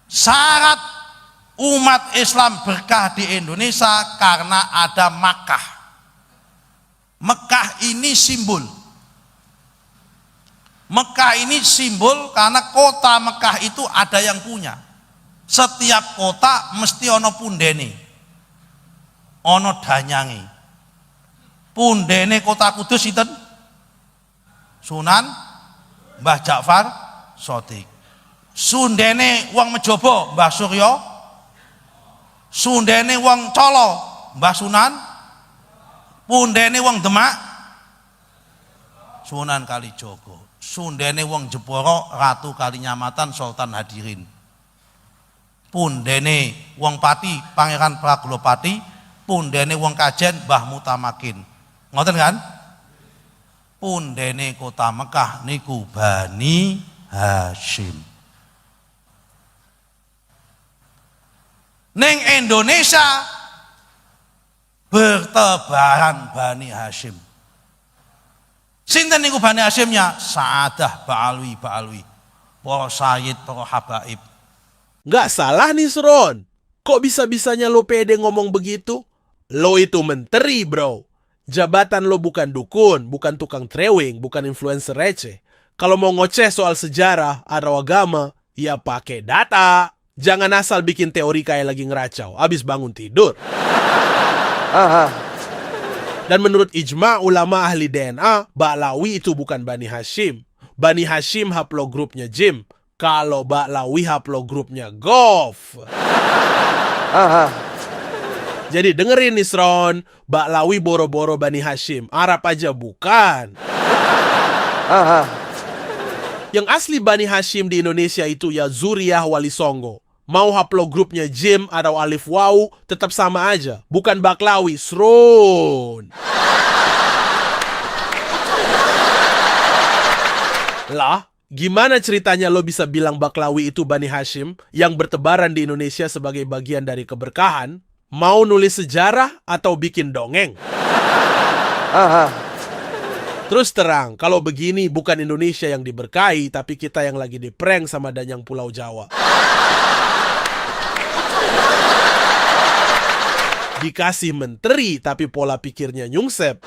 Syarat umat Islam berkah di Indonesia karena ada Makkah. Mekah ini simbol. Mekah ini simbol karena kota Mekah itu ada yang punya. Setiap kota mesti ono pundene, ono danyangi. Pundene kota Kudus itu Sunan Mbah Ja'far Shadiq. Sundene wong Mejobo Mbah Suryo. Sundene wong Colo Mbah Sunan. Pundene wong Demak Sunan Kalijogo. Sundene wong Jepara Ratu Kalinyamatan Sultan Hadirin. Pundene wong Pati Pangeran Praglopati. Pundene wong Kajen Mbah Mutamakin. Ngoten kan? Pundene kota Mekah niku Bani Hashim. Ning Indonesia bertebaran Bani Hashim. Sinten niku Bani Hashimnya? Sa'adah Ba'alwi, para sayyid, para habaib. Nggak salah nih Sron. Kok bisa-bisanya lo pede ngomong begitu? Lo itu menteri bro. Jabatan lo bukan dukun, bukan tukang trewing, bukan influencer receh. Kalau mau ngoceh soal sejarah atau agama, ya pakai data. Jangan asal bikin teori kayak lagi ngeracau, abis bangun tidur. Dan menurut ijma ulama ahli DNA, Ba'lawi itu bukan Bani Hashim. Bani Hashim haplogrupnya Jim. Kalau Ba'lawi haplogrupnya Gof. Jadi dengerin nih Sron, Ba'lawi boro-boro Bani Hashim. Arab aja bukan. Yang asli Bani Hashim di Indonesia itu ya Zuriyah Wali Songo. Mau haplogrupnya Jim atau Alif Waw, tetap sama aja. Bukan Baklawi, Sron. Lah, gimana ceritanya lo bisa bilang Baklawi itu Bani Hashim yang bertebaran di Indonesia sebagai bagian dari keberkahan? Mau nulis sejarah atau bikin dongeng? Terus terang, kalau begini bukan Indonesia yang diberkahi, tapi kita yang lagi diprank sama Danyang Pulau Jawa. Dikasih menteri, tapi pola pikirnya nyungsep.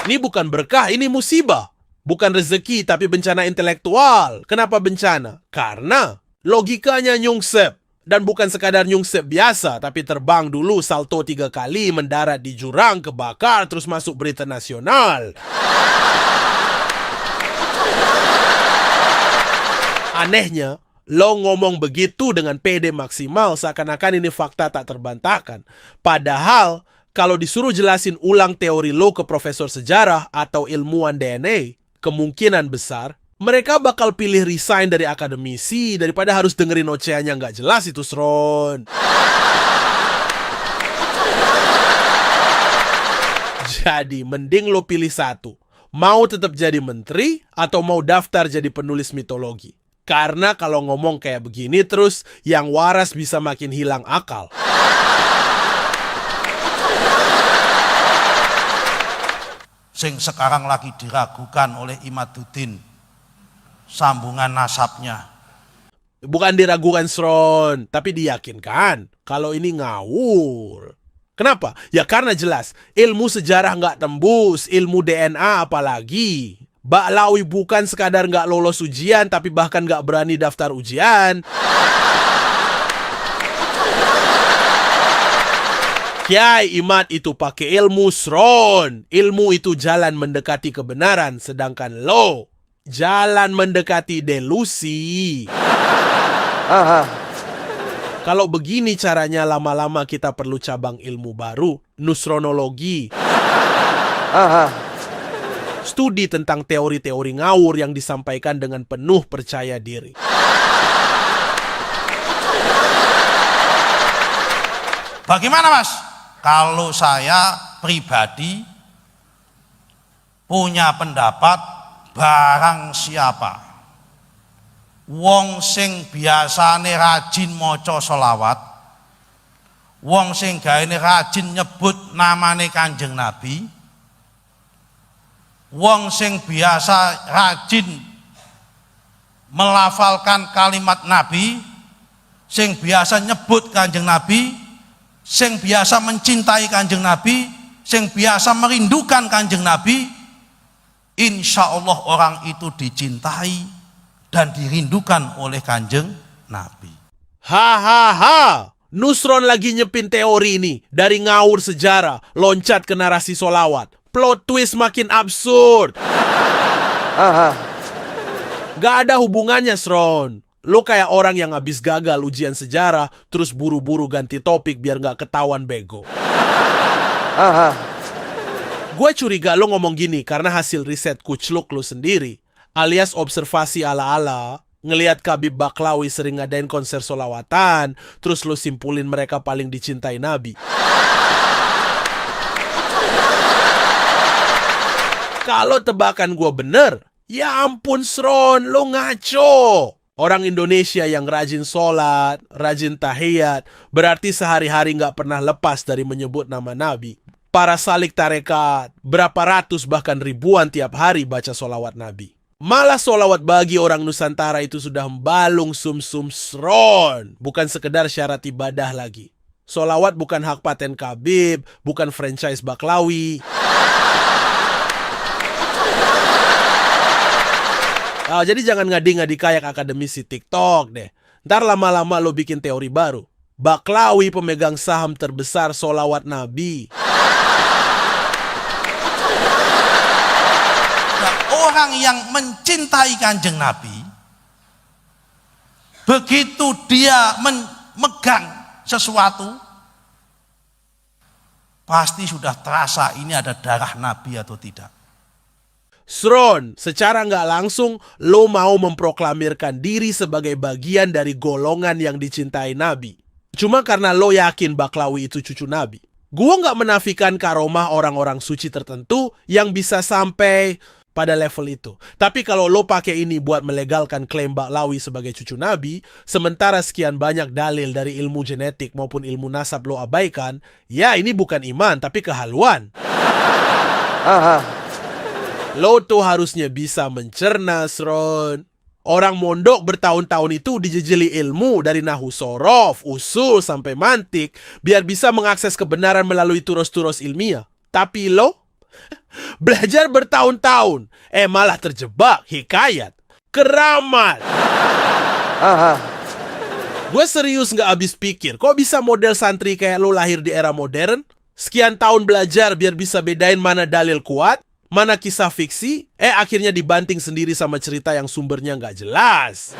Ini bukan berkah, ini musibah. Bukan rezeki, tapi bencana intelektual. Kenapa bencana? Karena logikanya nyungsep. Dan bukan sekadar nyungsep biasa, tapi terbang dulu salto 3 kali, mendarat di jurang, kebakar, terus masuk berita nasional. Anehnya, lo ngomong begitu dengan pede maksimal, seakan-akan ini fakta tak terbantahkan. Padahal, kalau disuruh jelasin ulang teori lo ke profesor sejarah atau ilmuwan DNA, kemungkinan besar mereka bakal pilih resign dari akademisi daripada harus dengerin ocehannya nggak jelas itu, Sron. Jadi, mending lo pilih satu. Mau tetap jadi menteri atau mau daftar jadi penulis mitologi. Karena kalau ngomong kayak begini terus, yang waras bisa makin hilang akal. Sing sekarang lagi diragukan oleh Imaduddin sambungan nasabnya. Bukan diragukan, Sron, tapi diyakinkan kalau ini ngawur. Kenapa? Ya karena jelas, ilmu sejarah nggak tembus, ilmu DNA apalagi. Ba'lawi bukan sekadar nggak lolos ujian, tapi bahkan nggak berani daftar ujian. Kiai Imad itu pakai ilmu, Sron. Ilmu itu jalan mendekati kebenaran, sedangkan lo jalan mendekati delusi. Kalau begini caranya, lama-lama kita perlu cabang ilmu baru, nusronologi. Studi tentang teori-teori ngawur yang disampaikan dengan penuh percaya diri. Bagaimana, Mas? Kalau saya pribadi punya pendapat, barang siapa wong sing biasane rajin maca selawat, wong sing gaene rajin nyebut namane Kanjeng Nabi, wong sing biasa rajin melafalkan kalimat Nabi, sing biasa nyebut Kanjeng Nabi, sing biasa mencintai Kanjeng Nabi, sing biasa merindukan Kanjeng Nabi, insya Allah orang itu dicintai dan dirindukan oleh Kanjeng Nabi. Hahaha, Nusron lagi nyepin teori ini dari ngawur sejarah, loncat ke narasi solawat. Plot twist makin absurd. Gak ada hubungannya, Sron. Lo kayak orang yang habis gagal ujian sejarah, terus buru-buru ganti topik biar gak ketahuan bego. Gue curiga lo ngomong gini karena hasil riset kucluk lo sendiri, alias observasi ala-ala, ngelihat Khabib Baklawi sering ngadain konser solawatan, terus lo simpulin mereka paling dicintai Nabi. Kalau tebakan gue bener, ya ampun Sron, lo ngaco. Orang Indonesia yang rajin sholat, rajin tahiyat, berarti sehari-hari gak pernah lepas dari menyebut nama Nabi. Para salik tarekat, berapa ratus bahkan ribuan tiap hari baca sholawat Nabi. Malah sholawat bagi orang Nusantara itu sudah membalung sum-sum Sron, bukan sekedar syarat ibadah lagi. Sholawat bukan hak paten Khabib, bukan franchise Baklawi. Jadi jangan ngadi-ngadi kayak akademisi TikTok deh. Ntar lama-lama lo bikin teori baru. Baklawi pemegang saham terbesar sholawat Nabi. Nah, orang yang mencintai Kanjeng Nabi, begitu dia memegang sesuatu, pasti sudah terasa ini ada darah Nabi atau tidak. Sron, secara nggak langsung lo mau memproklamirkan diri sebagai bagian dari golongan yang dicintai Nabi. Cuma karena lo yakin Baklawi itu cucu Nabi. Gua nggak menafikan karomah orang-orang suci tertentu yang bisa sampai pada level itu. Tapi kalau lo pakai ini buat melegalkan klaim Baklawi sebagai cucu Nabi, sementara sekian banyak dalil dari ilmu genetik maupun ilmu nasab lo abaikan, ya ini bukan iman tapi kehaluan. Lo tuh harusnya bisa mencerna, Sron. Orang mondok bertahun-tahun itu dijejeli ilmu dari nahu sorof, usul, sampai mantik, biar bisa mengakses kebenaran melalui turos-turos ilmiah. Tapi lo belajar bertahun-tahun, malah terjebak hikayat, keramat. Gue serius gak habis pikir, kok bisa model santri kayak lo lahir di era modern? Sekian tahun belajar biar bisa bedain mana dalil kuat, mana kisah fiksi, akhirnya dibanting sendiri sama cerita yang sumbernya nggak jelas.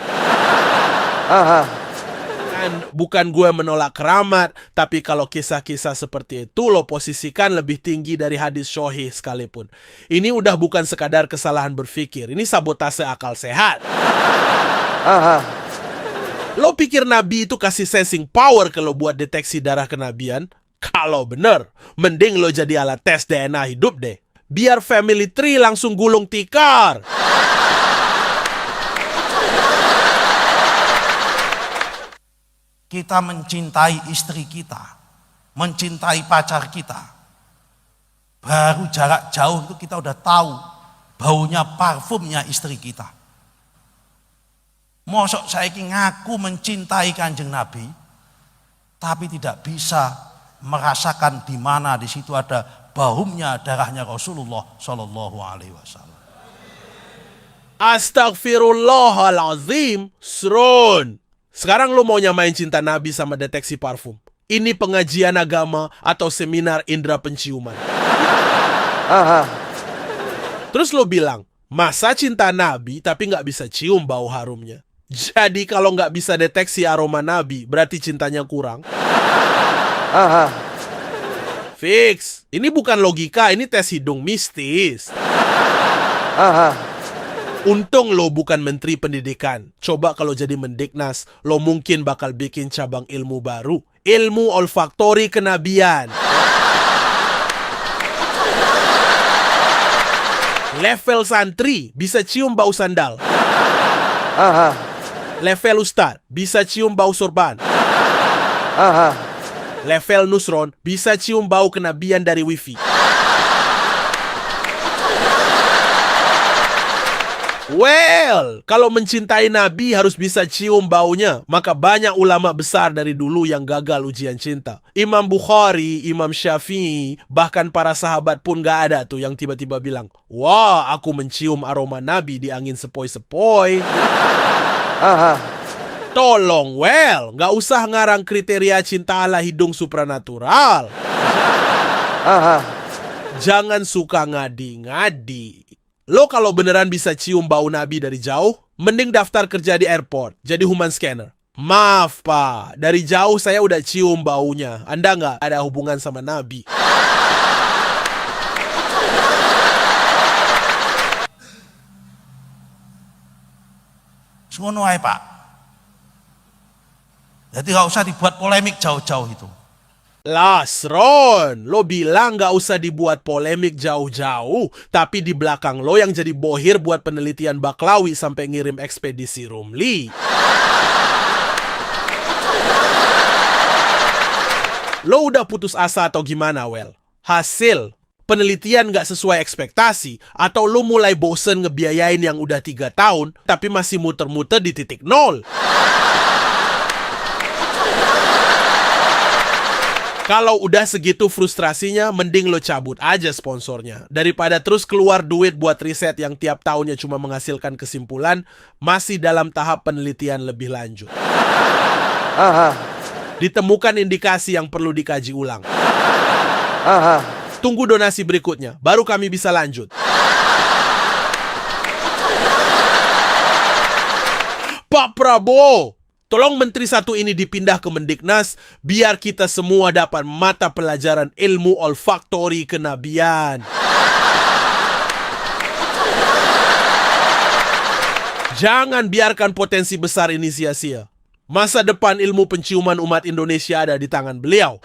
Dan bukan gue menolak keramat, tapi kalau kisah-kisah seperti itu lo posisikan lebih tinggi dari hadis sahih sekalipun. Ini udah bukan sekadar kesalahan berpikir, ini sabotase akal sehat. Lo pikir Nabi itu kasih sensing power kalau buat deteksi darah kenabian? Kalau bener, mending lo jadi alat tes DNA hidup deh. Biar family tree langsung gulung tikar. Kita mencintai istri kita, mencintai pacar kita. Baru jarak jauh itu kita udah tahu baunya parfumnya istri kita. Mosok saiki ngaku mencintai Kanjeng Nabi, tapi tidak bisa merasakan di mana di situ ada bahumnya darahnya Rasulullah Shallallahu Alaihi Wasallam. Astagfirullahalazim, Sron. Sekarang lo mau nyamain cinta Nabi sama deteksi parfum? Ini pengajian agama atau seminar indera penciuman? Terus lo bilang, masa cinta Nabi tapi nggak bisa cium bau harumnya? Jadi kalau nggak bisa deteksi aroma Nabi, berarti cintanya kurang? Fix, ini bukan logika, ini tes hidung mistis. Untung lo bukan menteri pendidikan. Coba kalau jadi Mendiknas, lo mungkin bakal bikin cabang ilmu baru. Ilmu olfaktori kenabian. Level santri bisa cium bau sandal. Level ustad bisa cium bau sorban. Level Nusron bisa cium bau kenabian dari wifi. Well, kalau mencintai Nabi harus bisa cium baunya. Maka banyak ulama besar dari dulu yang gagal ujian cinta. Imam Bukhari, Imam Syafi'i, bahkan para sahabat pun gak ada tuh yang tiba-tiba bilang, wah, aku mencium aroma Nabi di angin sepoi-sepoi. Tolong, well, gak usah ngarang kriteria cinta ala hidung supranatural. Jangan suka ngadi-ngadi. Lo kalau beneran bisa cium bau Nabi dari jauh, mending daftar kerja di airport, jadi human scanner. Maaf Pak, dari jauh saya udah cium baunya. Anda nggak ada hubungan sama Nabi. Ngono ae, Pak. Jadi nggak usah dibuat polemik jauh-jauh itu. Las Ron, lo bilang gak usah dibuat polemik jauh-jauh, tapi di belakang lo yang jadi bohir buat penelitian Baklawi sampai ngirim ekspedisi Rumli. Lo udah putus asa atau gimana, Well? Hasil penelitian gak sesuai ekspektasi, atau lo mulai bosen ngebiayain yang udah 3 tahun, tapi masih muter-muter di titik 0? Kalau udah segitu frustrasinya, mending lo cabut aja sponsornya. Daripada terus keluar duit buat riset yang tiap tahunnya cuma menghasilkan kesimpulan, masih dalam tahap penelitian lebih lanjut. Ditemukan indikasi yang perlu dikaji ulang. Tunggu donasi berikutnya, baru kami bisa lanjut. Pak Prabowo, tolong Menteri satu ini dipindah ke Mendiknas biar kita semua dapat mata pelajaran ilmu olfaktori kenabian. Jangan biarkan potensi besar ini sia-sia. Masa depan ilmu penciuman umat Indonesia ada di tangan beliau.